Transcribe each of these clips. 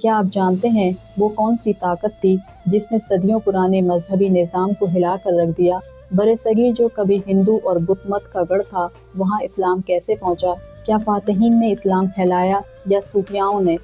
کیا آپ جانتے ہیں وہ کون سی طاقت تھی جس نے صدیوں پرانے مذہبی نظام کو ہلا کر رکھ دیا؟ برصغیر جو کبھی ہندو اور بت مت کا گڑھ تھا، وہاں اسلام کیسے پہنچا؟ کیا فاتحین نے اسلام پھیلایا یا صوفیاؤں نے؟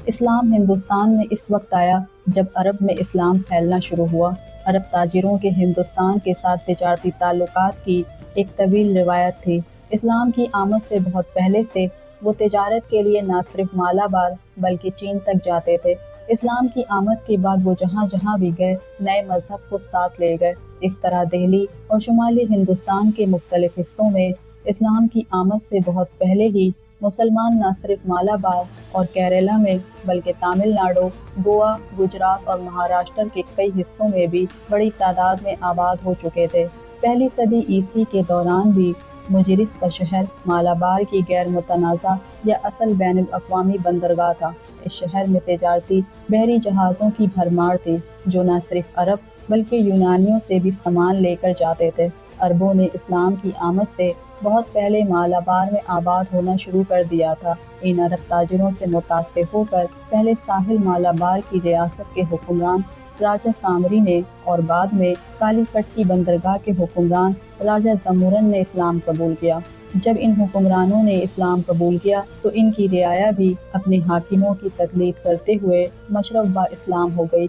اسلام ہندوستان میں اس وقت آیا جب عرب میں اسلام پھیلنا شروع ہوا۔ عرب تاجروں کے ہندوستان کے ساتھ تجارتی تعلقات کی ایک طویل روایت تھی۔ اسلام کی آمد سے بہت پہلے سے وہ تجارت کے لیے نہ صرف مالابار بلکہ چین تک جاتے تھے۔ اسلام کی آمد کے بعد وہ جہاں جہاں بھی گئے نئے مذہب کو ساتھ لے گئے۔ اس طرح دہلی اور شمالی ہندوستان کے مختلف حصوں میں اسلام کی آمد سے بہت پہلے ہی مسلمان نہ صرف مالابار اور کیرالہ میں بلکہ تامل ناڈو، گوا، گجرات اور مہاراشٹر کے کئی حصوں میں بھی بڑی تعداد میں آباد ہو چکے تھے۔ پہلی صدی عیسوی کے دوران بھی مجرس کا شہر مالابار کی غیر متنازع یا اصل بین الاقوامی بندرگاہ تھا۔ اس شہر میں تجارتی بحری جہازوں کی بھرمار تھی جو نہ صرف عرب بلکہ یونانیوں سے بھی سامان لے کر جاتے تھے۔ عربوں نے اسلام کی آمد سے بہت پہلے مالابار میں آباد ہونا شروع کر دیا تھا۔ ان عرب تاجروں سے متاثر ہو کر پہلے ساحل مالابار کی ریاست کے حکمران راجہ سامری نے اور بعد میں کالی پٹی بندرگاہ کے حکمران راجہ زمورن نے اسلام قبول کیا۔ جب ان حکمرانوں نے اسلام قبول کیا تو ان کی رعایا بھی اپنے حاکموں کی تقلید کرتے ہوئے مشرف با اسلام ہو گئی۔